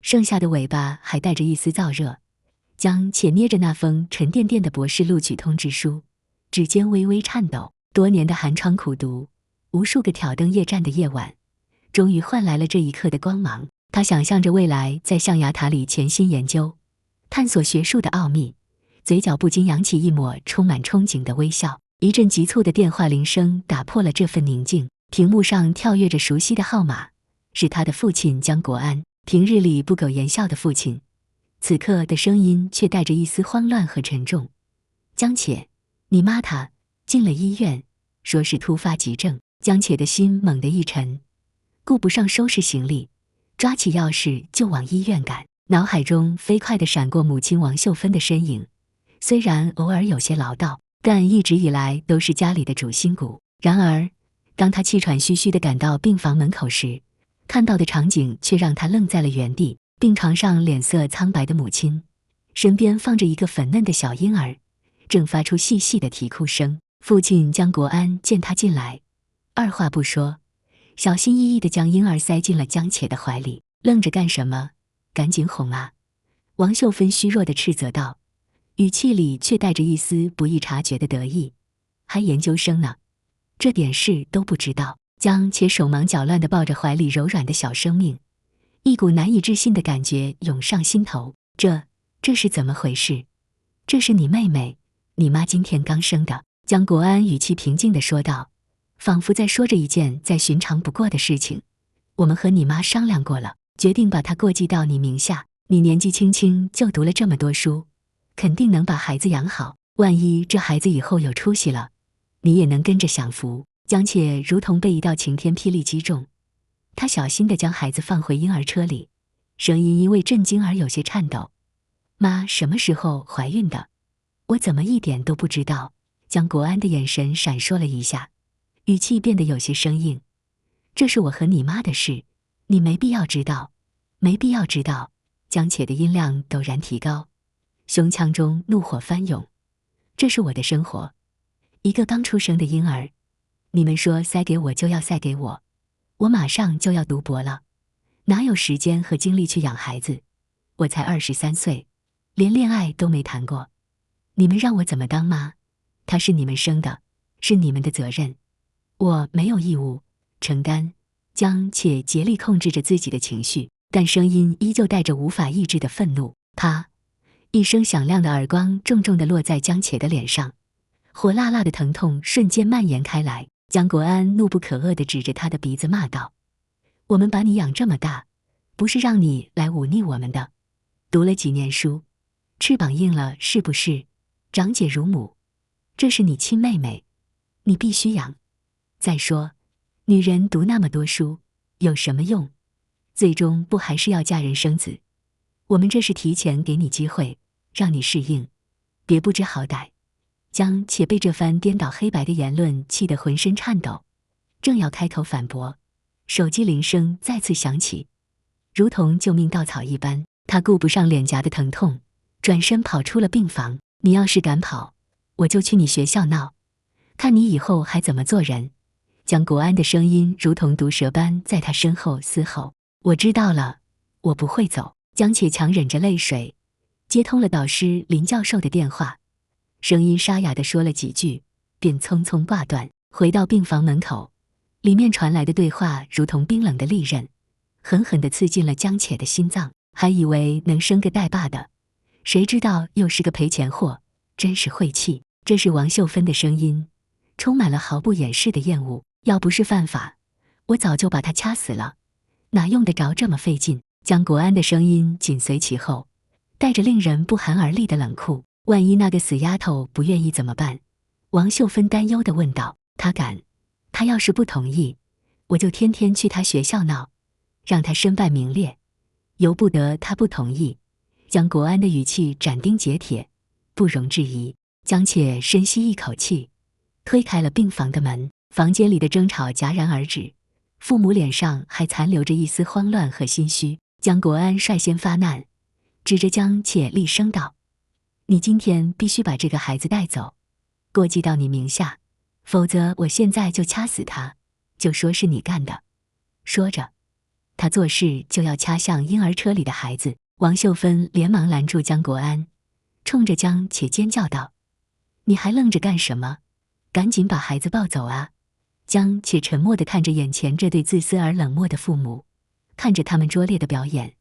剩下的尾巴还带着一丝燥热。江且捏着那封沉甸甸的博士录取通知书，指尖微微颤抖。多年的寒窗苦读，无数个挑灯夜战的夜晚，终于换来了这一刻的光芒。他想象着未来在象牙塔里潜心研究，探索学术的奥秘，嘴角不禁扬起一抹充满憧憬的微笑。一阵急促的电话铃声打破了这份宁静，屏幕上跳跃着熟悉的号码，是他的父亲江国安，平日里不苟言笑的父亲，此刻的声音却带着一丝慌乱和沉重。江且，你妈她进了医院，说是突发急症。江且的心猛地一沉，顾不上收拾行李，抓起钥匙就往医院赶。脑海中飞快地闪过母亲王秀芬的身影，虽然偶尔有些唠叨，但一直以来都是家里的主心骨。然而当他气喘吁吁地赶到病房门口时，看到的场景却让他愣在了原地。病床上脸色苍白的母亲，身边放着一个粉嫩的小婴儿，正发出细细的啼哭声。父亲江国安见他进来，二话不说，小心翼翼地将婴儿塞进了江且的怀里。愣着干什么？赶紧哄啊！王秀芬虚弱地斥责道，语气里却带着一丝不易察觉的得意。还研究生呢，这点事都不知道。江且手忙脚乱地抱着怀里柔软的小生命，一股难以置信的感觉涌上心头。这是怎么回事？这是你妹妹，你妈今天刚生的。江国安语气平静地说道，仿佛在说着一件再寻常不过的事情。我们和你妈商量过了，决定把她过继到你名下。你年纪轻轻就读了这么多书，肯定能把孩子养好。万一这孩子以后有出息了，你也能跟着享福。江且如同被一道晴天霹雳击中，他小心地将孩子放回婴儿车里，声音因为震惊而有些颤抖。妈什么时候怀孕的？我怎么一点都不知道？江国安的眼神闪烁了一下，语气变得有些生硬。这是我和你妈的事，你没必要知道，没必要知道。江且的音量陡然提高，胸腔中怒火翻涌。这是我的生活，一个刚出生的婴儿，你们说塞给我就要塞给我，我马上就要读博了，哪有时间和精力去养孩子？我才23岁，连恋爱都没谈过，你们让我怎么当妈？他是你们生的，是你们的责任，我没有义务承担。江且竭力控制着自己的情绪，但声音依旧带着无法抑制的愤怒。啪！一声响亮的耳光重重地落在江且的脸上，火辣辣的疼痛瞬间蔓延开来。江国安怒不可遏地指着他的鼻子骂道，我们把你养这么大，不是让你来忤逆我们的。读了几年书，翅膀硬了是不是？长姐如母，这是你亲妹妹，你必须养。再说，女人读那么多书有什么用？最终不还是要嫁人生子？我们这是提前给你机会，让你适应，别不知好歹。江且被这番颠倒黑白的言论气得浑身颤抖，正要开口反驳，手机铃声再次响起，如同救命稻草一般，他顾不上脸颊的疼痛，转身跑出了病房。你要是敢跑，我就去你学校闹，看你以后还怎么做人。江国安的声音如同毒蛇般在他身后嘶吼。我知道了，我不会走。江且强忍着泪水，接通了导师林教授的电话，声音沙哑地说了几句，便匆匆挂断。回到病房门口，里面传来的对话如同冰冷的利刃，狠狠地刺进了江且的心脏。还以为能生个带爸的，谁知道又是个赔钱货，真是晦气。这是王秀芬的声音，充满了毫不掩饰的厌恶。要不是犯法，我早就把他掐死了，哪用得着这么费劲？江国安的声音紧随其后，带着令人不寒而栗的冷酷。万一那个死丫头不愿意怎么办？王秀芬担忧地问道。他要是不同意，我就天天去他学校闹，让他身败名裂。由不得他不同意。江国安的语气斩钉截铁，不容置疑。江且深吸一口气，推开了病房的门。房间里的争吵戛然而止，父母脸上还残留着一丝慌乱和心虚。江国安率先发难，指着江且厉声道，你今天必须把这个孩子带走，过继到你名下，否则我现在就掐死他，就说是你干的。说着他做事就要掐向婴儿车里的孩子。王秀芬连忙拦住江国安，冲着江且尖叫道：“你还愣着干什么？赶紧把孩子抱走啊！”江且沉默地看着眼前这对自私而冷漠的父母，看着他们拙劣的表演，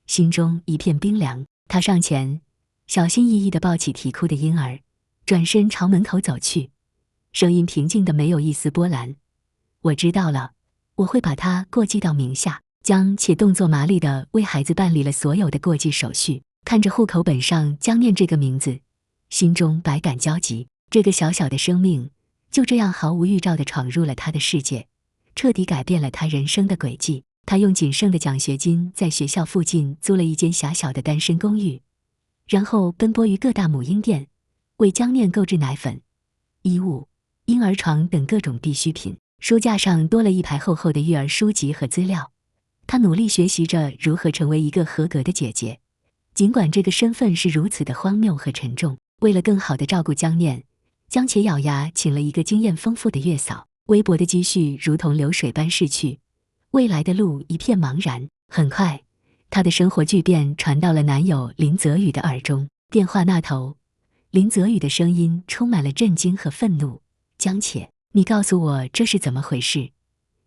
心中一片冰凉。他上前，小心翼翼地抱起啼哭的婴儿，转身朝门口走去，声音平静的没有一丝波澜：“我知道了，我会把他过继到名下。”江且动作麻利地为孩子办理了所有的过继手续，看着户口本上江念这个名字，心中百感交集。这个小小的生命就这样毫无预兆地闯入了他的世界，彻底改变了他人生的轨迹。他用仅剩的奖学金在学校附近租了一间狭小的单身公寓，然后奔波于各大母婴店，为江念购置奶粉、衣物、婴儿床等各种必需品。书架上多了一排厚厚的育儿书籍和资料，她努力学习着如何成为一个合格的姐姐，尽管这个身份是如此的荒谬和沉重。为了更好地照顾江念，江且咬牙请了一个经验丰富的月嫂，微薄的积蓄如同流水般逝去，未来的路一片茫然。很快，她的生活巨变传到了男友林泽宇的耳中。电话那头，林泽宇的声音充满了震惊和愤怒：“江且，你告诉我这是怎么回事？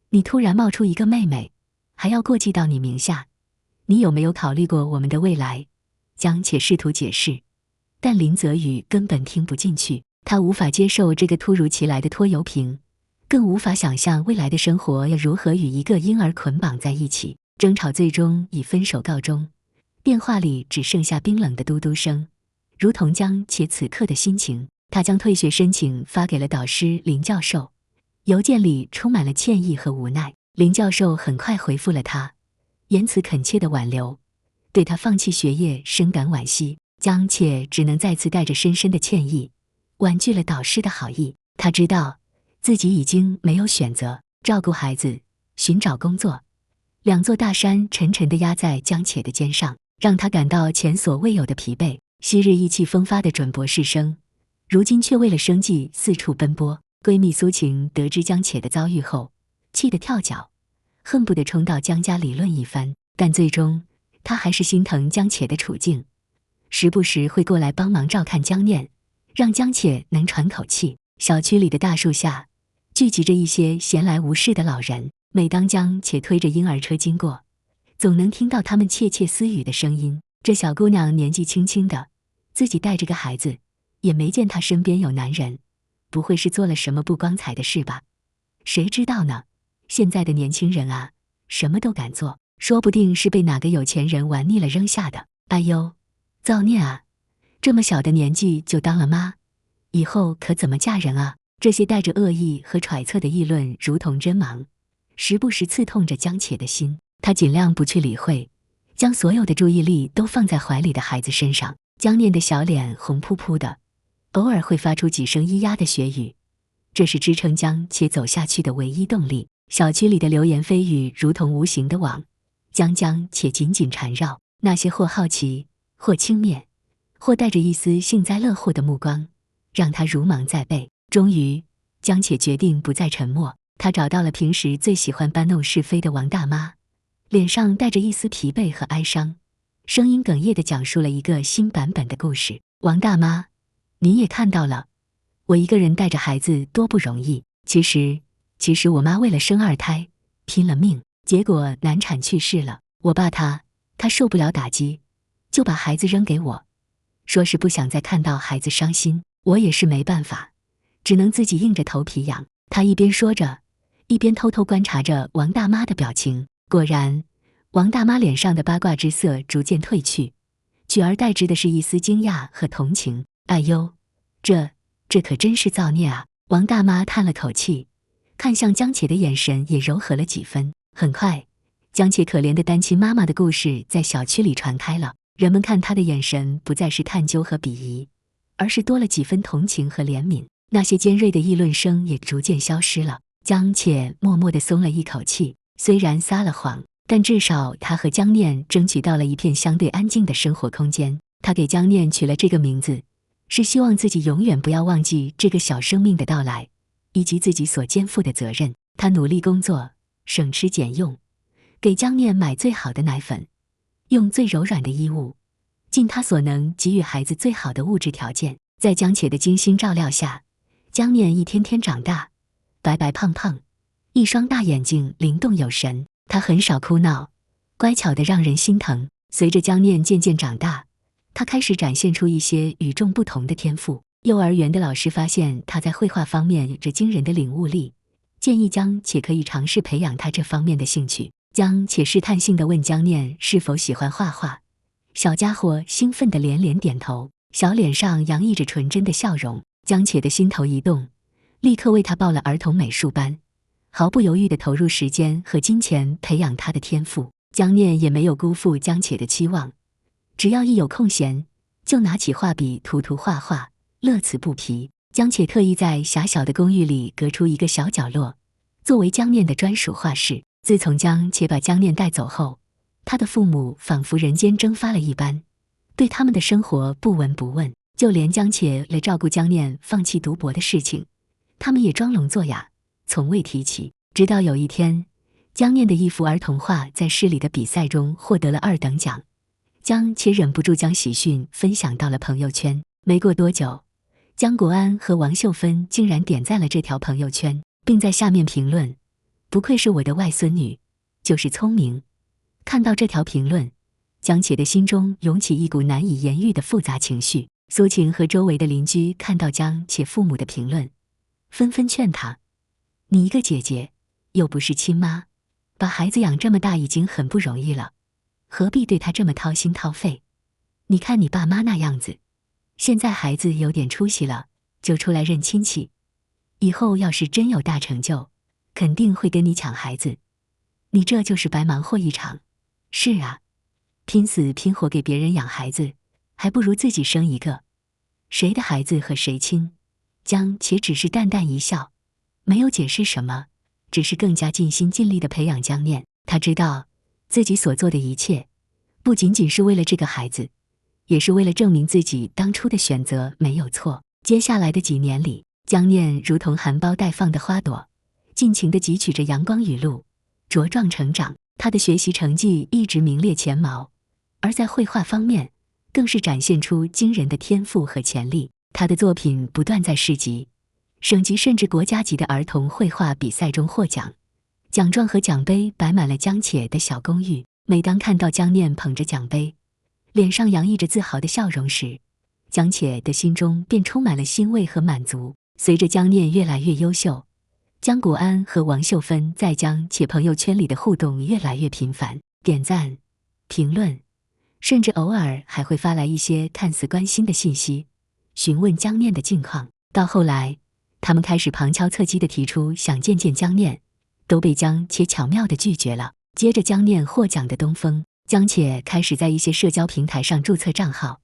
你突然冒出一个妹妹，还要过继到你名下，你有没有考虑过我们的未来？”江且试图解释，但林泽宇根本听不进去。他无法接受这个突如其来的拖油瓶，更无法想象未来的生活要如何与一个婴儿捆绑在一起。争吵最终以分手告终，电话里只剩下冰冷的嘟嘟声，如同江且此刻的心情。他将退学申请发给了导师林教授，邮件里充满了歉意和无奈。林教授很快回复了他，言辞恳切的挽留，对他放弃学业深感惋惜。江且只能再次带着深深的歉意，婉拒了导师的好意。他知道自己已经没有选择，照顾孩子、寻找工作，两座大山沉沉地压在江且的肩上，让他感到前所未有的疲惫。昔日意气风发的准博士生，如今却为了生计四处奔波。闺蜜苏晴得知江且的遭遇后，气得跳脚，恨不得冲到江家理论一番，但最终她还是心疼江且的处境，时不时会过来帮忙照看江念，让江且能喘口气。小区里的大树下聚集着一些闲来无事的老人，每当江且推着婴儿车经过，总能听到他们窃窃私语的声音。这小姑娘年纪轻轻的，自己带着个孩子，也没见她身边有男人，不会是做了什么不光彩的事吧？谁知道呢？现在的年轻人啊，什么都敢做，说不定是被哪个有钱人玩腻了扔下的。哎呦，造孽啊！这么小的年纪就当了妈，以后可怎么嫁人啊？这些带着恶意和揣测的议论如同针芒，时不时刺痛着江且的心。他尽量不去理会，将所有的注意力都放在怀里的孩子身上。江念的小脸红扑扑的，偶尔会发出几声咿呀的血语，这是支撑江且走下去的唯一动力。小区里的流言蜚语如同无形的网，将江且紧紧缠绕。那些或好奇、或轻蔑、或带着一丝幸灾乐祸的目光，让他如芒在背。终于，江且决定不再沉默。他找到了平时最喜欢搬弄是非的王大妈，脸上带着一丝疲惫和哀伤，声音哽咽地讲述了一个新版本的故事。王大妈，您也看到了，我一个人带着孩子多不容易。其实我妈为了生二胎，拼了命，结果难产去世了。我爸他受不了打击，就把孩子扔给我，说是不想再看到孩子伤心。我也是没办法，只能自己硬着头皮养。他一边说着，一边偷偷观察着王大妈的表情。果然，王大妈脸上的八卦之色逐渐褪去，取而代之的是一丝惊讶和同情。哎呦，这可真是造孽啊！王大妈叹了口气，看向江且的眼神也柔和了几分。很快，江且可怜的单亲妈妈的故事在小区里传开了，人们看她的眼神不再是探究和鄙夷，而是多了几分同情和怜悯。那些尖锐的议论声也逐渐消失了。江且默默地松了一口气，虽然撒了谎，但至少他和江念争取到了一片相对安静的生活空间。他给江念取了这个名字，是希望自己永远不要忘记这个小生命的到来，以及自己所肩负的责任。他努力工作，省吃俭用，给江念买最好的奶粉，用最柔软的衣物，尽他所能给予孩子最好的物质条件。在江且的精心照料下，江念一天天长大，白白胖胖，一双大眼睛灵动有神。他很少哭闹，乖巧得让人心疼。随着江念渐渐长大，他开始展现出一些与众不同的天赋。幼儿园的老师发现他在绘画方面有着惊人的领悟力，建议江且可以尝试培养他这方面的兴趣。江且试探性地问江念是否喜欢画画，小家伙兴奋地连连点头，小脸上洋溢着纯真的笑容。江且的心头一动，立刻为他报了儿童美术班，毫不犹豫地投入时间和金钱培养他的天赋。江念也没有辜负江且的期望，只要一有空闲，就拿起画笔涂涂画画，乐此不疲。江且特意在狭小的公寓里隔出一个小角落，作为江念的专属画室。自从江且把江念带走后，他的父母仿佛人间蒸发了一般，对他们的生活不闻不问。就连江且来照顾江念放弃读博的事情，他们也装聋作哑，从未提起。直到有一天，江念的一幅儿童画在市里的比赛中获得了2等奖，江且忍不住将喜讯分享到了朋友圈。没过多久，江国安和王秀芬竟然点赞了这条朋友圈，并在下面评论：不愧是我的外孙女，就是聪明。看到这条评论，江且的心中涌起一股难以言喻的复杂情绪。苏晴和周围的邻居看到江且父母的评论，纷纷劝他：你一个姐姐，又不是亲妈，把孩子养这么大已经很不容易了，何必对他这么掏心掏肺？你看你爸妈那样子，现在孩子有点出息了，就出来认亲戚，以后要是真有大成就，肯定会跟你抢孩子，你这就是白忙活一场。是啊，拼死拼活给别人养孩子，还不如自己生一个，谁的孩子和谁亲。江且只是淡淡一笑，没有解释什么，只是更加尽心尽力地培养江念。他知道自己所做的一切，不仅仅是为了这个孩子，也是为了证明自己当初的选择没有错。接下来的几年里，江念如同含苞待放的花朵，尽情地汲取着阳光雨露，茁壮成长。他的学习成绩一直名列前茅，而在绘画方面更是展现出惊人的天赋和潜力。他的作品不断在市级、省级甚至国家级的儿童绘画比赛中获奖，奖状和奖杯摆满了江且的小公寓。每当看到江念捧着奖杯，脸上洋溢着自豪的笑容时，江且的心中便充满了欣慰和满足。随着江念越来越优秀，江国安和王秀芬在江且朋友圈里的互动越来越频繁，点赞、评论，甚至偶尔还会发来一些看似关心的信息，询问江念的近况。到后来，他们开始旁敲侧击地提出想见见江念，都被江且巧妙地拒绝了。接着江念获奖的东风，江且开始在一些社交平台上注册账号，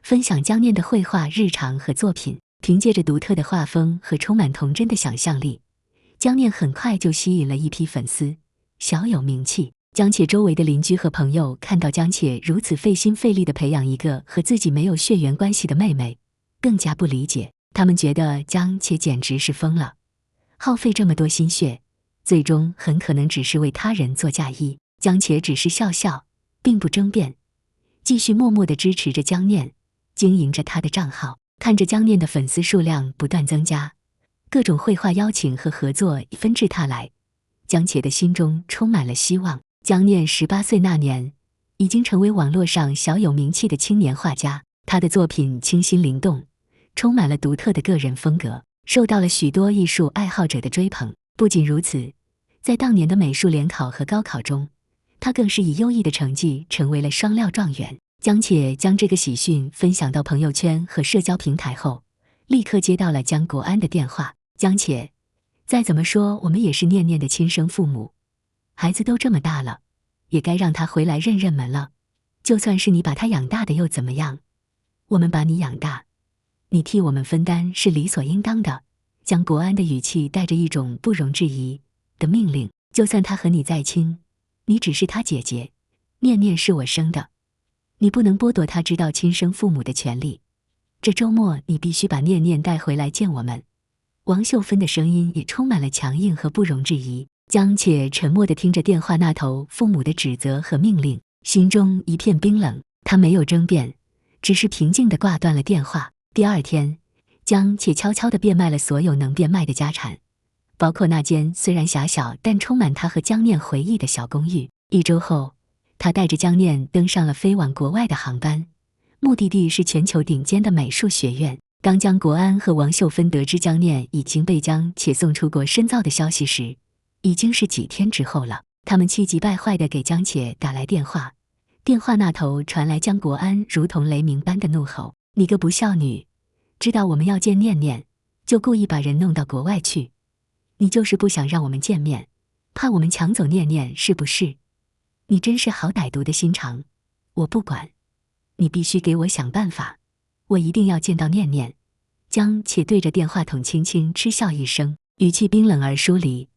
分享江念的绘画日常和作品。凭借着独特的画风和充满童真的想象力，江念很快就吸引了一批粉丝，小有名气。江且周围的邻居和朋友看到江且如此费心费力地培养一个和自己没有血缘关系的妹妹，更加不理解。他们觉得江且简直是疯了，耗费这么多心血，最终很可能只是为他人做嫁衣。江且只是笑笑，并不争辩，继续默默地支持着江念，经营着他的账号。看着江念的粉丝数量不断增加，各种绘画邀请和合作纷至沓来，江且的心中充满了希望。江念18岁那年，已经成为网络上小有名气的青年画家。他的作品清新灵动，充满了独特的个人风格，受到了许多艺术爱好者的追捧。不仅如此，在当年的美术联考和高考中，他更是以优异的成绩成为了双料状元。江且将这个喜讯分享到朋友圈和社交平台后，立刻接到了江国安的电话。江且，再怎么说我们也是念念的亲生父母，孩子都这么大了，也该让他回来认认门了。就算是你把他养大的又怎么样？我们把你养大，你替我们分担是理所应当的。江国安的语气带着一种不容置疑的命令。就算他和你再亲，你只是他姐姐，念念是我生的，你不能剥夺他知道亲生父母的权利。这周末你必须把念念带回来见我们。王秀芬的声音也充满了强硬和不容置疑。江且沉默地听着电话那头父母的指责和命令，心中一片冰冷。他没有争辩，只是平静地挂断了电话。第二天，江且悄悄地变卖了所有能变卖的家产，包括那间虽然狭小但充满他和江念回忆的小公寓。1周后，他带着江念登上了飞往国外的航班，目的地是全球顶尖的美术学院。当江国安和王秀芬得知江念已经被江且送出国深造的消息时，已经是几天之后了。他们气急败坏地给江且打来电话，电话那头传来江国安如同雷鸣般的怒吼：“你个不孝女，知道我们要见念念，就故意把人弄到国外去。你就是不想让我们见面，怕我们抢走念念，是不是？你真是好歹毒的心肠！我不管，你必须给我想办法，我一定要见到念念。”江且对着电话筒轻轻嗤笑一声，语气冰冷而疏离：“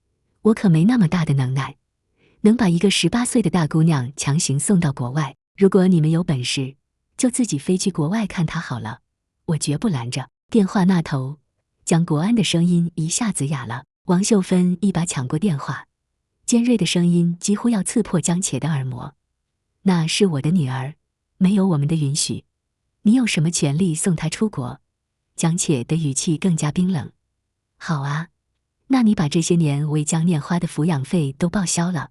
我可没那么大的能耐，能把一个18岁的大姑娘强行送到国外。如果你们有本事，就自己飞去国外看她好了，我绝不拦着。”电话那头，江国安的声音一下子哑了。王秀芬一把抢过电话，尖锐的声音几乎要刺破江且的耳膜：“那是我的女儿，没有我们的允许，你有什么权利送她出国？”江且的语气更加冰冷：“好啊，那你把这些年为江念花的抚养费都报销了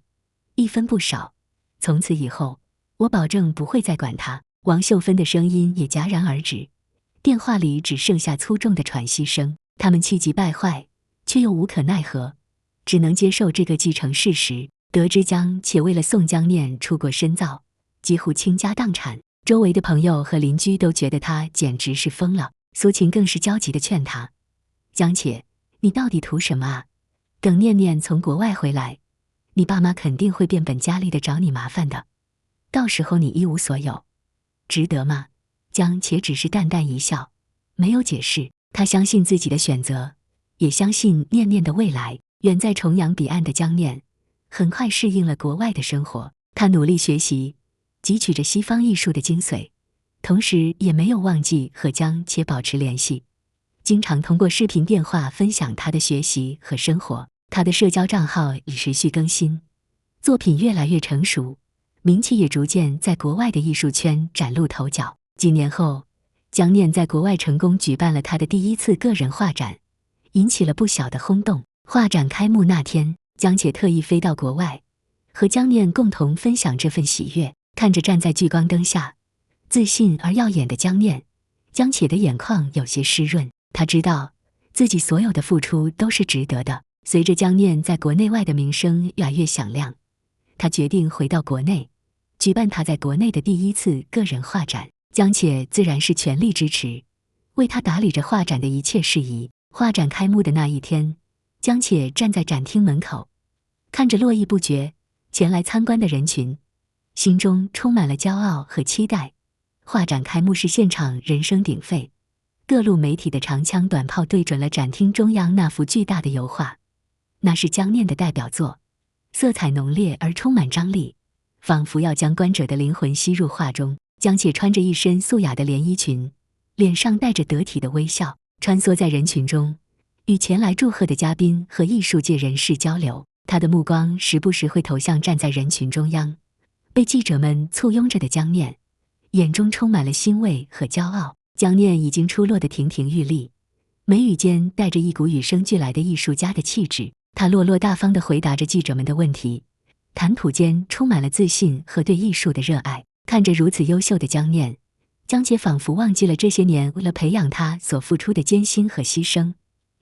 ，1分不少。从此以后，我保证不会再管他。”王秀芬的声音也戛然而止，电话里只剩下粗重的喘息声。他们气急败坏，却又无可奈何，只能接受这个既成事实。得知江且为了送江念出国深造，几乎倾家荡产，周围的朋友和邻居都觉得他简直是疯了。苏晴更是焦急地劝他：“江且，你到底图什么啊？等念念从国外回来，你爸妈肯定会变本加厉地找你麻烦的，到时候你一无所有，值得吗？”江且只是淡淡一笑，没有解释。他相信自己的选择，也相信念念的未来。远在重洋彼岸的江念很快适应了国外的生活，他努力学习，汲取着西方艺术的精髓，同时也没有忘记和江且保持联系，经常通过视频电话分享他的学习和生活。他的社交账号已持续更新，作品越来越成熟，名气也逐渐在国外的艺术圈崭露头角。几年后，江念在国外成功举办了他的第1次个人画展，引起了不小的轰动。画展开幕那天，江且特意飞到国外，和江念共同分享这份喜悦。看着站在聚光灯下自信而耀眼的江念，江且的眼眶有些湿润。他知道自己所有的付出都是值得的。随着江念在国内外的名声越来越响亮，他决定回到国内，举办他在国内的第1次个人画展。江且自然是全力支持，为他打理着画展的一切事宜。画展开幕的那一天，江且站在展厅门口，看着络绎不绝前来参观的人群，心中充满了骄傲和期待。画展开幕式现场人声鼎沸，各路媒体的长枪短炮对准了展厅中央那幅巨大的油画。那是江念的代表作，色彩浓烈而充满张力，仿佛要将观者的灵魂吸入画中。江且穿着一身素雅的连衣裙，脸上带着得体的微笑，穿梭在人群中，与前来祝贺的嘉宾和艺术界人士交流。他的目光时不时会投向站在人群中央，被记者们簇拥着的江念，眼中充满了欣慰和骄傲。江念已经出落得亭亭玉立，眉宇间带着一股与生俱来的艺术家的气质。他落落大方地回答着记者们的问题，谈吐间充满了自信和对艺术的热爱。看着如此优秀的江念，江且仿佛忘记了这些年为了培养他所付出的艰辛和牺牲，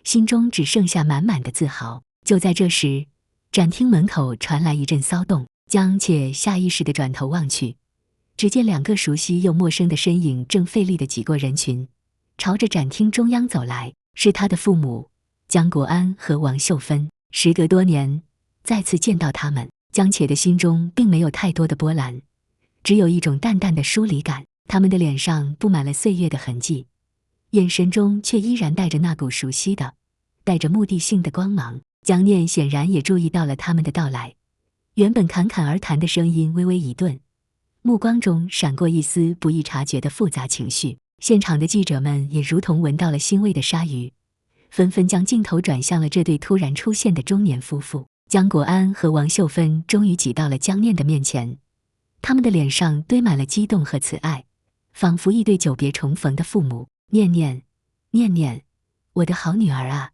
心中只剩下满满的自豪。就在这时，展厅门口传来一阵骚动，江且下意识地转头望去，只见2个熟悉又陌生的身影正费力地挤过人群，朝着展厅中央走来。是他的父母江国安和王秀芬。时隔多年，再次见到他们，江且的心中并没有太多的波澜，只有一种淡淡的疏离感。他们的脸上布满了岁月的痕迹，眼神中却依然带着那股熟悉的、带着目的性的光芒。江念显然也注意到了他们的到来，原本侃侃而谈的声音微微一顿，目光中闪过一丝不易察觉的复杂情绪。现场的记者们也如同闻到了腥味的鲨鱼，纷纷将镜头转向了这对突然出现的中年夫妇。江国安和王秀芬终于挤到了江念的面前，他们的脸上堆满了激动和慈爱，仿佛一对久别重逢的父母。念念，念念，我的好女儿啊，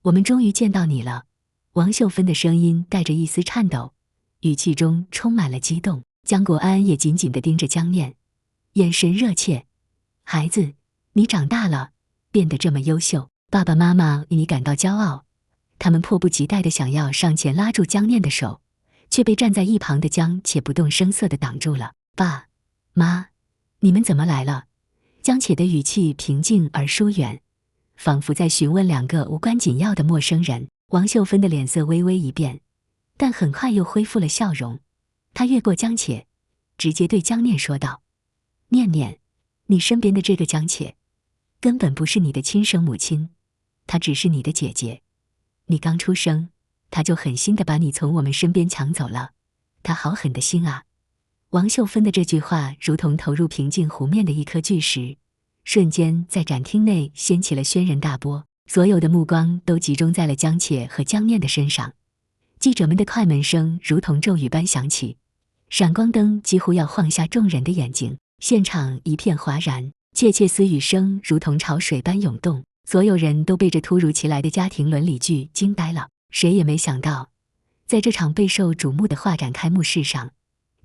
我们终于见到你了。王秀芬的声音带着一丝颤抖，语气中充满了激动。江国安也紧紧地盯着江念，眼神热切。孩子，你长大了，变得这么优秀，爸爸妈妈为你感到骄傲。他们迫不及待地想要上前拉住江念的手，却被站在一旁的江且不动声色地挡住了。爸妈，你们怎么来了？江且的语气平静而疏远，仿佛在询问两个无关紧要的陌生人。王秀芬的脸色微微一变，但很快又恢复了笑容。她越过江且，直接对江念说道：念念，你身边的这个江且根本不是你的亲生母亲，她只是你的姐姐。你刚出生，她就狠心地把你从我们身边抢走了，她好狠的心啊。王秀芬的这句话如同投入平静湖面的一颗巨石，瞬间在展厅内掀起了轩然大波，所有的目光都集中在了江且和江念的身上。记者们的快门声如同骤雨般响起，闪光灯几乎要晃瞎众人的眼睛，现场一片哗然，窃窃私语声如同潮水般涌动，所有人都被这突如其来的家庭伦理剧惊呆了。谁也没想到，在这场备受瞩目的画展开幕式上，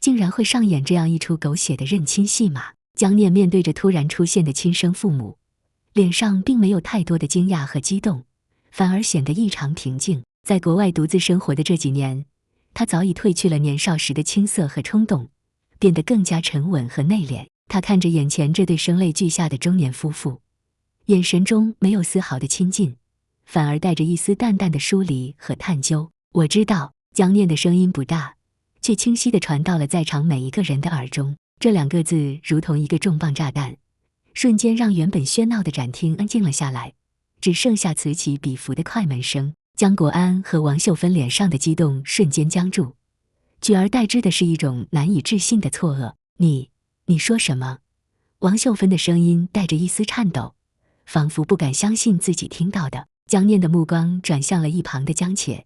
竟然会上演这样一出狗血的认亲戏码。江念面对着突然出现的亲生父母，脸上并没有太多的惊讶和激动，反而显得异常平静。在国外独自生活的这几年，他早已褪去了年少时的青涩和冲动，变得更加沉稳和内敛。他看着眼前这对声泪俱下的中年夫妇，眼神中没有丝毫的亲近，反而带着一丝淡淡的疏离和探究。我知道，江念的声音不大，却清晰地传到了在场每一个人的耳中。这两个字如同一个重磅炸弹，瞬间让原本喧闹的展厅安静了下来，只剩下此起彼伏的快门声。江国安和王秀芬脸上的激动瞬间僵住，取而代之的是一种难以置信的错愕。你说什么？王秀芬的声音带着一丝颤抖，仿佛不敢相信自己听到的。江念的目光转向了一旁的江且，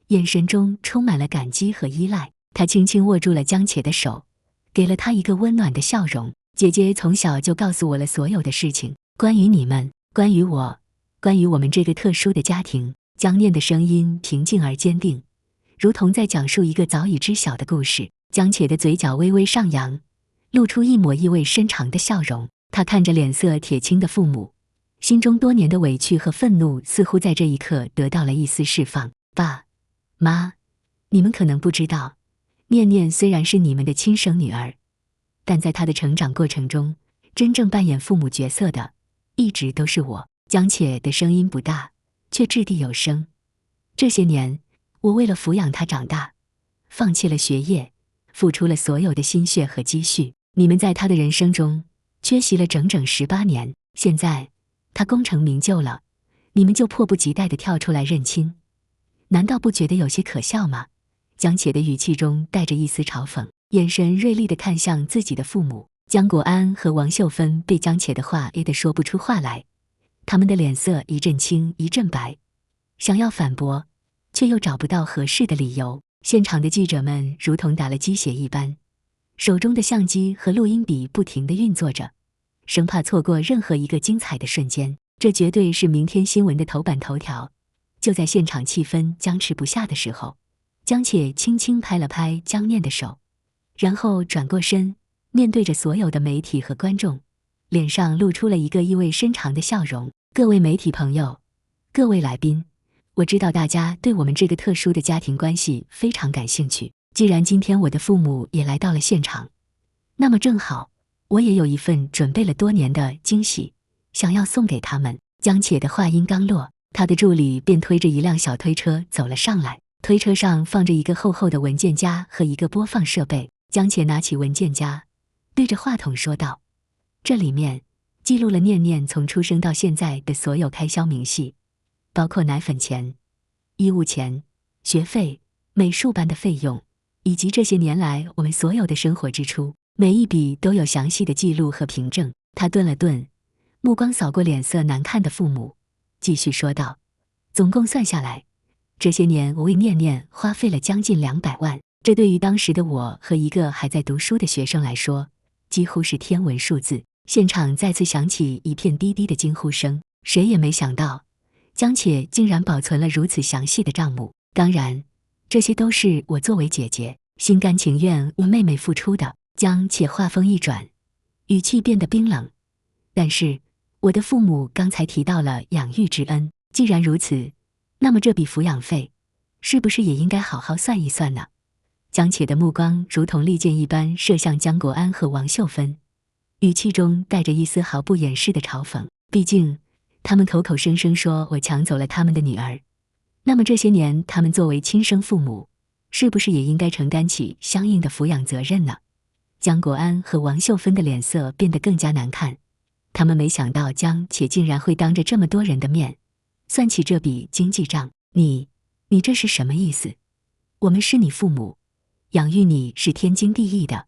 眼神中充满了感激和依赖。他轻轻握住了江且的手，给了他一个温暖的笑容。姐姐从小就告诉我了所有的事情，关于你们，关于我，关于我们这个特殊的家庭。江念的声音平静而坚定，如同在讲述一个早已知晓的故事。江且的嘴角微微上扬，露出一抹意味深长的笑容。他看着脸色铁青的父母，心中多年的委屈和愤怒似乎在这一刻得到了一丝释放。爸妈，你们可能不知道，念念虽然是你们的亲生女儿，但在她的成长过程中，真正扮演父母角色的一直都是我。江且的声音不大，却掷地有声。这些年，我为了抚养她长大，放弃了学业，付出了所有的心血和积蓄。你们在她的人生中缺席了整整18年，现在她功成名就了，你们就迫不及待地跳出来认亲，难道不觉得有些可笑吗？江且的语气中带着一丝嘲讽，眼神锐利地看向自己的父母。江国安和王秀芬被江且的话噎得说不出话来，他们的脸色一阵青一阵白，想要反驳，却又找不到合适的理由。现场的记者们如同打了鸡血一般，手中的相机和录音笔不停地运作着，生怕错过任何一个精彩的瞬间。这绝对是明天新闻的头版头条。就在现场气氛僵持不下的时候，江且轻轻拍了拍江念的手，然后转过身，面对着所有的媒体和观众，脸上露出了一个意味深长的笑容。各位媒体朋友，各位来宾，我知道大家对我们这个特殊的家庭关系非常感兴趣。既然今天我的父母也来到了现场，那么正好，我也有一份准备了多年的惊喜，想要送给他们。江且的话音刚落，他的助理便推着一辆小推车走了上来，推车上放着一个厚厚的文件夹和一个播放设备。江且拿起文件夹，对着话筒说道：这里面记录了念念从出生到现在的所有开销明细，包括奶粉钱、医务钱、学费、美术班的费用，以及这些年来我们所有的生活支出，每一笔都有详细的记录和凭证。他顿了顿，目光扫过脸色难看的父母，继续说道：总共算下来，这些年我为念念花费了将近200万，这对于当时的我和一个还在读书的学生来说，几乎是天文数字。现场再次响起一片低低的惊呼声，谁也没想到，江且竟然保存了如此详细的账目。当然，这些都是我作为姐姐心甘情愿为妹妹付出的。江且话锋一转，语气变得冰冷。但是，我的父母刚才提到了养育之恩，既然如此，那么这笔抚养费，是不是也应该好好算一算呢？江且的目光如同利箭一般射向江国安和王秀芬，语气中带着一丝毫不掩饰的嘲讽。毕竟，他们口口声声说我抢走了他们的女儿，那么这些年他们作为亲生父母，是不是也应该承担起相应的抚养责任呢？江国安和王秀芬的脸色变得更加难看，他们没想到江且竟然会当着这么多人的面算起这笔经济账。你这是什么意思？我们是你父母，养育你是天经地义的。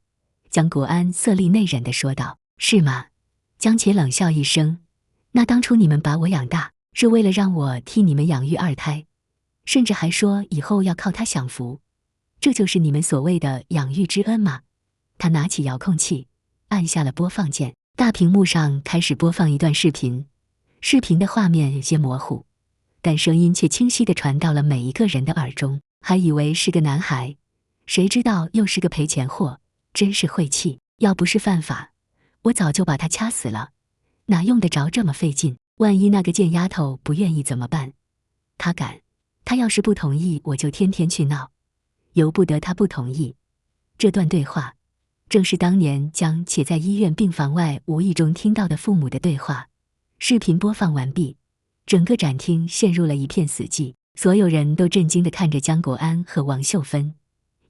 江国安色厉内荏地说道。是吗？江且冷笑一声，那当初你们把我养大，是为了让我替你们养育2胎，甚至还说以后要靠他享福，这就是你们所谓的养育之恩吗？他拿起遥控器，按下了播放键，大屏幕上开始播放一段视频，视频的画面有些模糊，但声音却清晰地传到了每一个人的耳中。还以为是个男孩，谁知道又是个赔钱货，真是晦气！要不是犯法，我早就把他掐死了，哪用得着这么费劲？万一那个贱丫头不愿意怎么办？他敢，他要是不同意，我就天天去闹，由不得他不同意。这段对话，正是当年江且在医院病房外无意中听到的父母的对话。视频播放完毕，整个展厅陷入了一片死寂，所有人都震惊地看着江国安和王秀芬，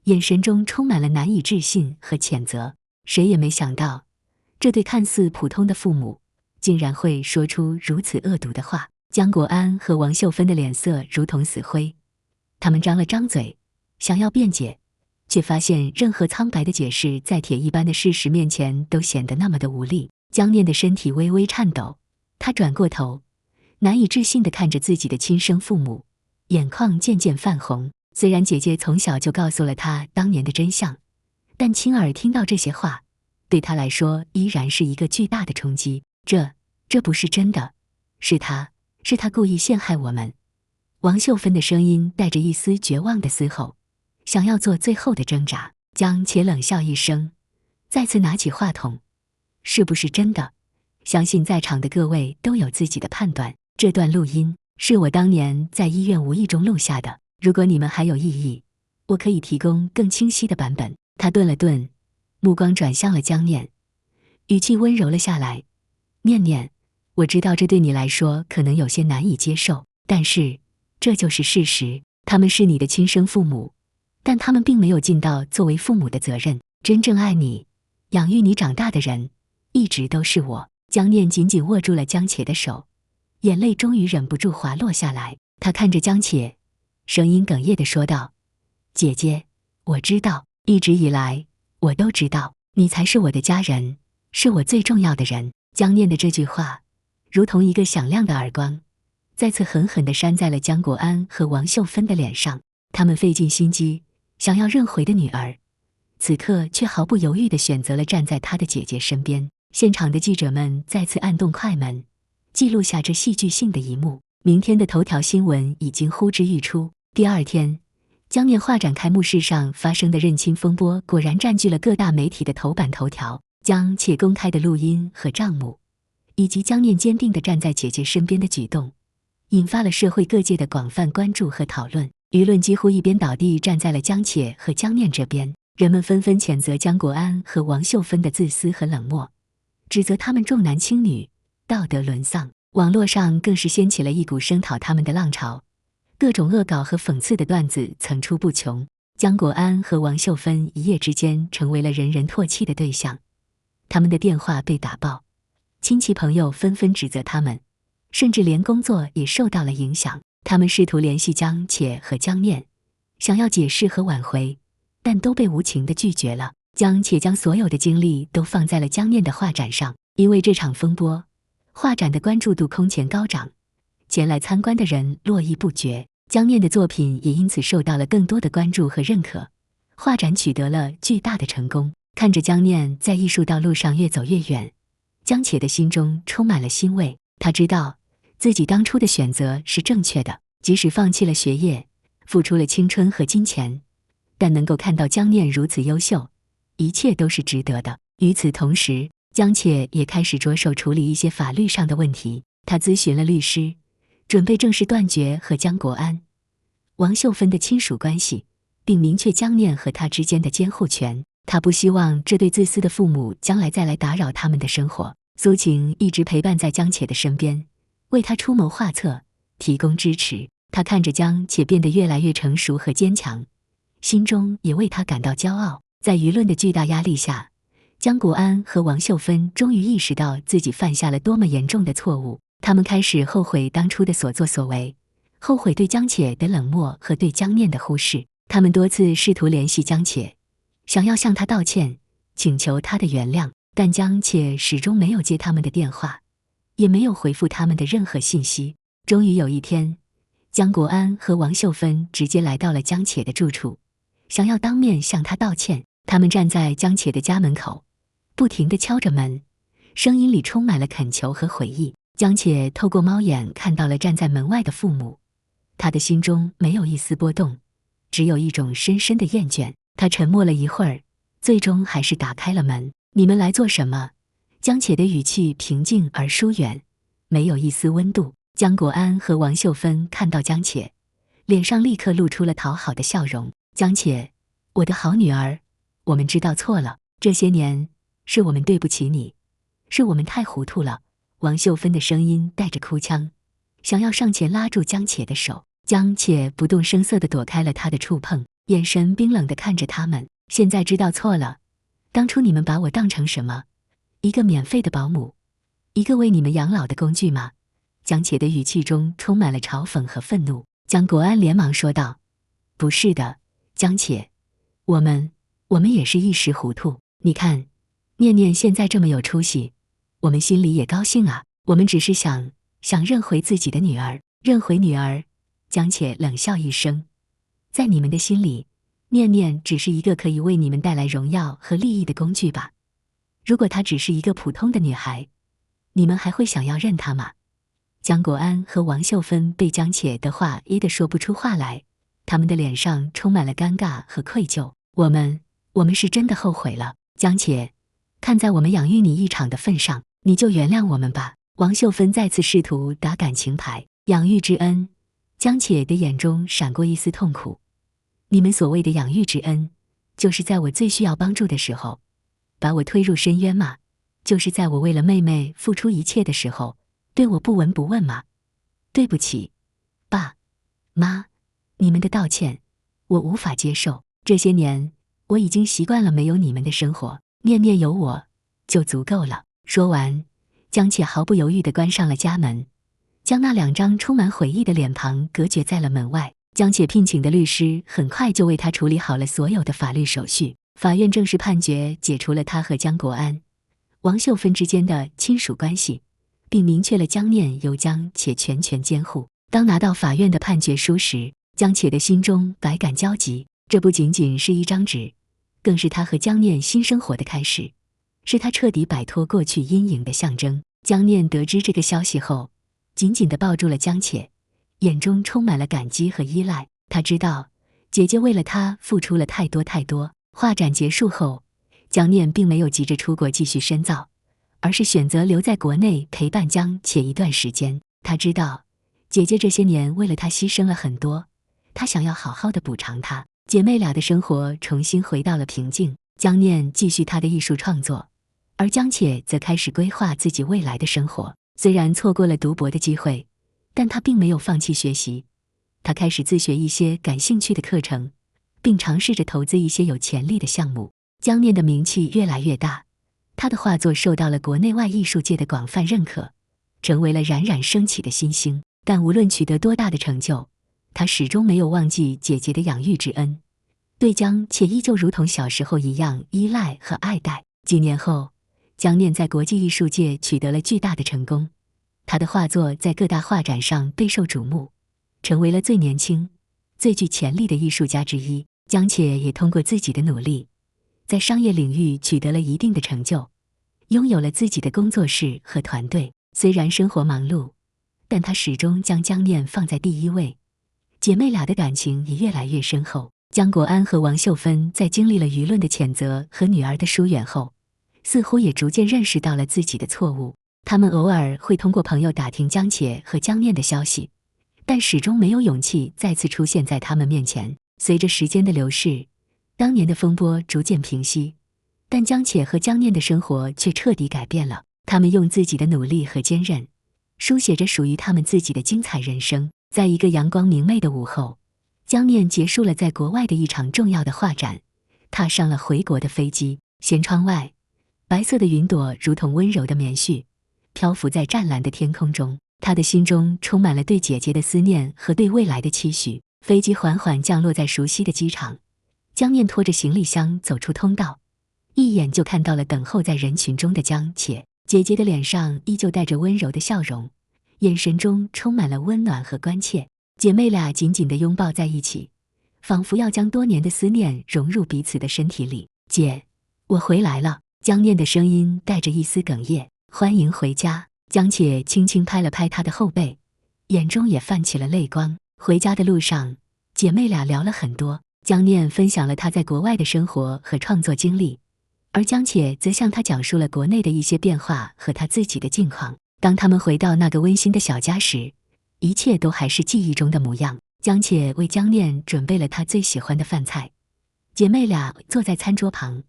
眼神中充满了难以置信和谴责。谁也没想到，这对看似普通的父母，竟然会说出如此恶毒的话。江国安和王秀芬的脸色如同死灰，他们张了张嘴，想要辩解，却发现任何苍白的解释在铁一般的事实面前都显得那么的无力。江念的身体微微颤抖，他转过头，难以置信地看着自己的亲生父母，眼眶渐渐泛红。虽然姐姐从小就告诉了他当年的真相，但亲耳听到这些话，对他来说依然是一个巨大的冲击。这不是真的，是他故意陷害我们。王秀芬的声音带着一丝绝望的嘶吼，想要做最后的挣扎。江且冷笑一声，再次拿起话筒。是不是真的？相信在场的各位都有自己的判断。这段录音是我当年在医院无意中录下的，如果你们还有异议，我可以提供更清晰的版本。他顿了顿，目光转向了江念，语气温柔了下来。念念，我知道这对你来说可能有些难以接受，但是这就是事实。他们是你的亲生父母，但他们并没有尽到作为父母的责任。真正爱你、养育你长大的人，一直都是我。江念紧紧握住了江且的手，眼泪终于忍不住滑落下来。他看着江且，声音哽咽地说道：姐姐，我知道，一直以来我都知道，你才是我的家人，是我最重要的人。江念的这句话如同一个响亮的耳光，再次狠狠地扇在了江国安和王秀芬的脸上。他们费尽心机想要认回的女儿，此刻却毫不犹豫地选择了站在她的姐姐身边。现场的记者们再次按动快门，记录下这戏剧性的一幕。明天的头条新闻已经呼之欲出。第二天，江念画展开幕式上发生的认亲风波果然占据了各大媒体的头版头条。江且公开的录音和账目，以及江念坚定地站在姐姐身边的举动，引发了社会各界的广泛关注和讨论。舆论几乎一边倒地站在了江且和江念这边，人们纷纷谴责江国安和王秀芬的自私和冷漠，指责他们重男轻女、道德沦丧。网络上更是掀起了一股声讨他们的浪潮，各种恶搞和讽刺的段子层出不穷。江国安和王秀芬一夜之间成为了人人唾弃的对象，他们的电话被打爆，亲戚朋友纷纷指责他们，甚至连工作也受到了影响。他们试图联系江且和江念，想要解释和挽回，但都被无情地拒绝了。江且将所有的精力都放在了江念的画展上，因为这场风波，画展的关注度空前高涨，前来参观的人络绎不绝。江念的作品也因此受到了更多的关注和认可，画展取得了巨大的成功。看着江念在艺术道路上越走越远，江且的心中充满了欣慰。他知道自己当初的选择是正确的，即使放弃了学业，付出了青春和金钱，但能够看到江念如此优秀，一切都是值得的。与此同时，江且也开始着手处理一些法律上的问题。他咨询了律师，准备正式断绝和江国安、王秀芬的亲属关系，并明确江念和他之间的监护权。他不希望这对自私的父母将来再来打扰他们的生活。苏晴一直陪伴在江且的身边，为他出谋划策，提供支持。他看着江且变得越来越成熟和坚强，心中也为他感到骄傲。在舆论的巨大压力下，江国安和王秀芬终于意识到自己犯下了多么严重的错误。他们开始后悔当初的所作所为，后悔对江且的冷漠和对江念的忽视。他们多次试图联系江且，想要向他道歉，请求他的原谅，但江且始终没有接他们的电话，也没有回复他们的任何信息。终于有一天，江国安和王秀芬直接来到了江且的住处，想要当面向他道歉。他们站在江且的家门口，不停地敲着门，声音里充满了恳求和悔意。江且透过猫眼看到了站在门外的父母，他的心中没有一丝波动，只有一种深深的厌倦。他沉默了一会儿，最终还是打开了门。你们来做什么？江且的语气平静而疏远，没有一丝温度。江国安和王秀芬看到江且，脸上立刻露出了讨好的笑容。江且，我的好女儿，我们知道错了，这些年是我们对不起你，是我们太糊涂了。王秀芬的声音带着哭腔，想要上前拉住江且的手。江且不动声色地躲开了他的触碰，眼神冰冷地看着他们。现在知道错了，当初你们把我当成什么？一个免费的保姆，一个为你们养老的工具吗？江且的语气中充满了嘲讽和愤怒。江国安连忙说道：不是的，江且，我们也是一时糊涂。你看，念念现在这么有出息，我们心里也高兴啊。我们只是想认回自己的女儿。认回女儿？江且冷笑一声，在你们的心里，念念只是一个可以为你们带来荣耀和利益的工具吧？如果她只是一个普通的女孩，你们还会想要认她吗？江国安和王秀芬被江且的话噎得说不出话来，他们的脸上充满了尴尬和愧疚。我们是真的后悔了，江且，看在我们养育你一场的份上，你就原谅我们吧。王秀芬再次试图打感情牌。养育之恩，江且的眼中闪过一丝痛苦。你们所谓的养育之恩，就是在我最需要帮助的时候，把我推入深渊吗？就是在我为了妹妹付出一切的时候，对我不闻不问吗？对不起，爸妈，你们的道歉，我无法接受。这些年，我已经习惯了没有你们的生活，念念有我就足够了。说完，江且毫不犹豫地关上了家门，将那两张充满悔意的脸庞隔绝在了门外。江且聘请的律师很快就为他处理好了所有的法律手续。法院正式判决解除了他和江国安、王秀芬之间的亲属关系，并明确了江念由江且全权监护。当拿到法院的判决书时，江且的心中百感交集。这不仅仅是一张纸，更是他和江念新生活的开始，是他彻底摆脱过去阴影的象征。江念得知这个消息后，紧紧地抱住了江且，眼中充满了感激和依赖。他知道姐姐为了他付出了太多太多。画展结束后，江念并没有急着出国继续深造，而是选择留在国内陪伴江且一段时间。他知道姐姐这些年为了他牺牲了很多，他想要好好的补偿她。姐妹俩的生活重新回到了平静。江念继续他的艺术创作，而江且则开始规划自己未来的生活。虽然错过了读博的机会，但他并没有放弃学习。他开始自学一些感兴趣的课程，并尝试着投资一些有潜力的项目。江念的名气越来越大，他的画作受到了国内外艺术界的广泛认可，成为了冉冉升起的新星。但无论取得多大的成就，他始终没有忘记姐姐的养育之恩，对江且依旧如同小时候一样依赖和爱戴。几年后，江念在国际艺术界取得了巨大的成功，他的画作在各大画展上备受瞩目，成为了最年轻、最具潜力的艺术家之一。江且也通过自己的努力，在商业领域取得了一定的成就，拥有了自己的工作室和团队。虽然生活忙碌，但他始终将江念放在第一位，姐妹俩的感情也越来越深厚。江国安和王秀芬在经历了舆论的谴责和女儿的疏远后，似乎也逐渐认识到了自己的错误。他们偶尔会通过朋友打听江且和江念的消息，但始终没有勇气再次出现在他们面前。随着时间的流逝，当年的风波逐渐平息，但江且和江念的生活却彻底改变了。他们用自己的努力和坚韧，书写着属于他们自己的精彩人生。在一个阳光明媚的午后，江念结束了在国外的一场重要的画展，踏上了回国的飞机。舷窗外，白色的云朵如同温柔的棉絮，漂浮在湛蓝的天空中。他的心中充满了对姐姐的思念和对未来的期许。飞机缓缓降落在熟悉的机场，江念拖着行李箱走出通道，一眼就看到了等候在人群中的江且。姐姐的脸上依旧带着温柔的笑容，眼神中充满了温暖和关切。姐妹俩紧紧地拥抱在一起，仿佛要将多年的思念融入彼此的身体里。姐，我回来了。江念的声音带着一丝哽咽。欢迎回家。江且轻轻拍了拍她的后背，眼中也泛起了泪光。回家的路上，姐妹俩聊了很多。江念分享了她在国外的生活和创作经历，而江且则向她讲述了国内的一些变化和她自己的近况。当他们回到那个温馨的小家时，一切都还是记忆中的模样。江且为江念准备了她最喜欢的饭菜，姐妹俩坐在餐桌旁，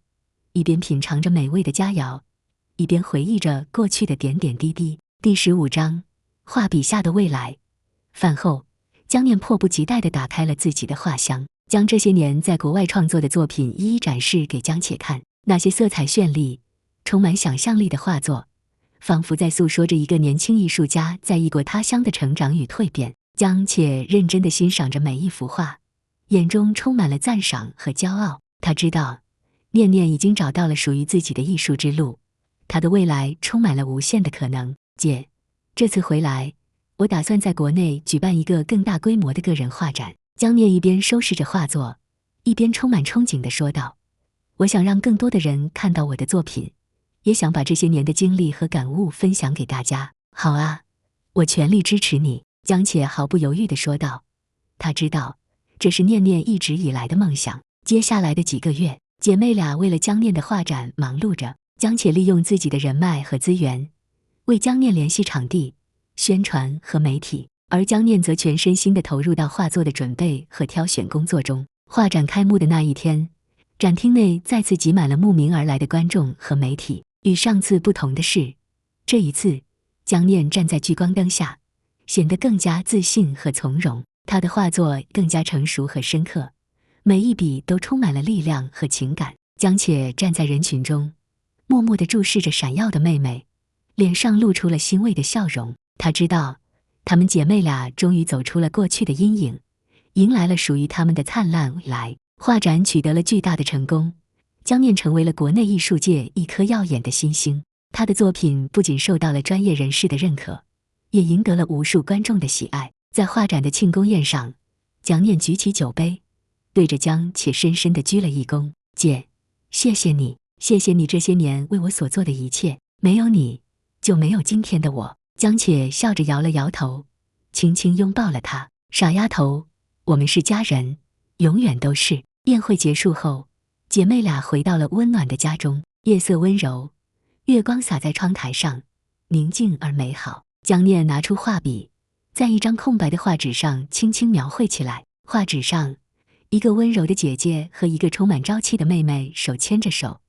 一边品尝着美味的佳肴，一边回忆着过去的点点滴滴。第15章，画笔下的未来。饭后，江念迫不及待地打开了自己的画箱，将这些年在国外创作的作品一一展示给江且看。那些色彩绚丽、充满想象力的画作，仿佛在诉说着一个年轻艺术家在异国他乡的成长与蜕变。江且认真地欣赏着每一幅画，眼中充满了赞赏和骄傲。他知道，念念已经找到了属于自己的艺术之路，他的未来充满了无限的可能。姐，这次回来，我打算在国内举办一个更大规模的个人画展。江念一边收拾着画作，一边充满憧憬地说道：我想让更多的人看到我的作品，也想把这些年的经历和感悟分享给大家。好啊，我全力支持你。江且毫不犹豫地说道。他知道，这是念念一直以来的梦想。接下来的几个月，姐妹俩为了江念的画展忙碌着。江且利用自己的人脉和资源，为江念联系场地、宣传和媒体，而江念则全身心地投入到画作的准备和挑选工作中。画展开幕的那一天，展厅内再次挤满了慕名而来的观众和媒体。与上次不同的是，这一次江念站在聚光灯下，显得更加自信和从容。他的画作更加成熟和深刻，每一笔都充满了力量和情感。江且站在人群中，默默地注视着闪耀的妹妹，脸上露出了欣慰的笑容。他知道，她们姐妹俩终于走出了过去的阴影，迎来了属于她们的灿烂未来。画展取得了巨大的成功，江念成为了国内艺术界一颗耀眼的新星。他的作品不仅受到了专业人士的认可，也赢得了无数观众的喜爱。在画展的庆功宴上，江念举起酒杯，对着江且深深地鞠了一躬。姐，谢谢你，谢谢你这些年为我所做的一切，没有你，就没有今天的我。江且笑着摇了摇头，轻轻拥抱了她。傻丫头，我们是家人，永远都是。宴会结束后，姐妹俩回到了温暖的家中。夜色温柔，月光洒在窗台上，宁静而美好。江念拿出画笔，在一张空白的画纸上轻轻描绘起来。画纸上，一个温柔的姐姐和一个充满朝气的妹妹手牵着手，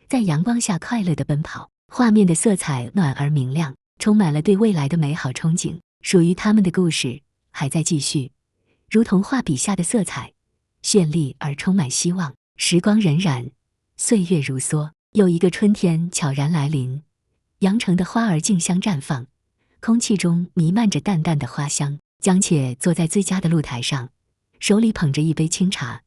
在阳光下快乐地奔跑。画面的色彩暖而明亮，充满了对未来的美好憧憬。属于他们的故事还在继续，如同画笔下的色彩，绚丽而充满希望。时光荏苒，岁月如梭，又一个春天悄然来临。阳城的花儿竞相绽放，空气中弥漫着淡淡的花香。江且坐在自家的露台上，手里捧着一杯清茶，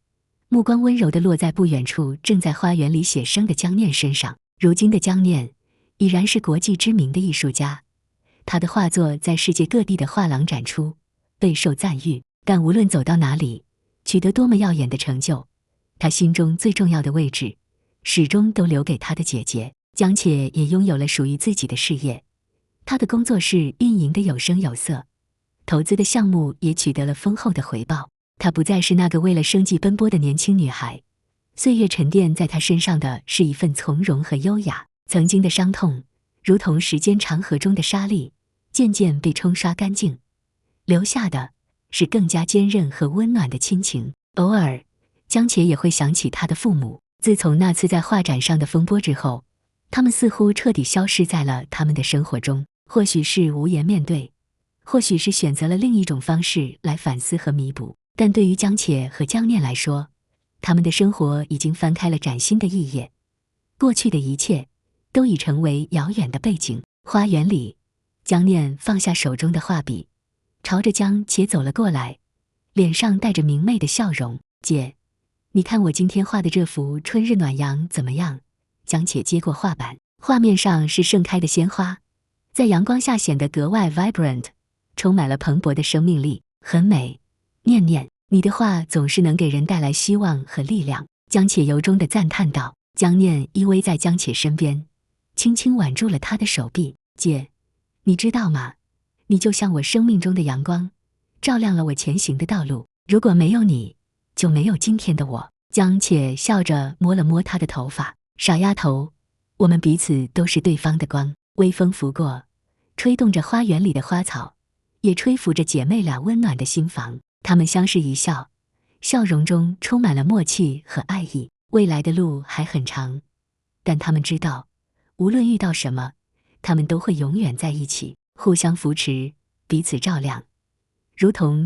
目光温柔地落在不远处正在花园里写生的江念身上。如今的江念已然是国际知名的艺术家，他的画作在世界各地的画廊展出，备受赞誉。但无论走到哪里，取得多么耀眼的成就，他心中最重要的位置始终都留给他的姐姐。江且也拥有了属于自己的事业，他的工作室运营的有声有色，投资的项目也取得了丰厚的回报。她不再是那个为了生计奔波的年轻女孩，岁月沉淀在她身上的是一份从容和优雅。曾经的伤痛，如同时间长河中的沙粒，渐渐被冲刷干净，留下的是更加坚韧和温暖的亲情。偶尔，江且也会想起她的父母。自从那次在画展上的风波之后，他们似乎彻底消失在了他们的生活中。或许是无颜面对，或许是选择了另一种方式来反思和弥补。但对于江且和江念来说，他们的生活已经翻开了崭新的一页，过去的一切都已成为遥远的背景。花园里，江念放下手中的画笔，朝着江且走了过来，脸上带着明媚的笑容。姐，你看我今天画的这幅春日暖阳怎么样？江且接过画板，画面上是盛开的鲜花，在阳光下显得格外 vibrant， 充满了蓬勃的生命力，很美。念念，你的画总是能给人带来希望和力量。江且由衷地赞叹道。江念依偎在江且身边，轻轻挽住了他的手臂。姐，你知道吗？你就像我生命中的阳光，照亮了我前行的道路。如果没有你，就没有今天的我。江且笑着摸了摸他的头发。傻丫头，我们彼此都是对方的光。微风拂过，吹动着花园里的花草，也吹拂着姐妹俩温暖的心房。她们相视一笑，笑容中充满了默契和爱意。未来的路还很长，但她们知道，无论遇到什么，她们都会永远在一起，互相扶持，彼此照亮，如同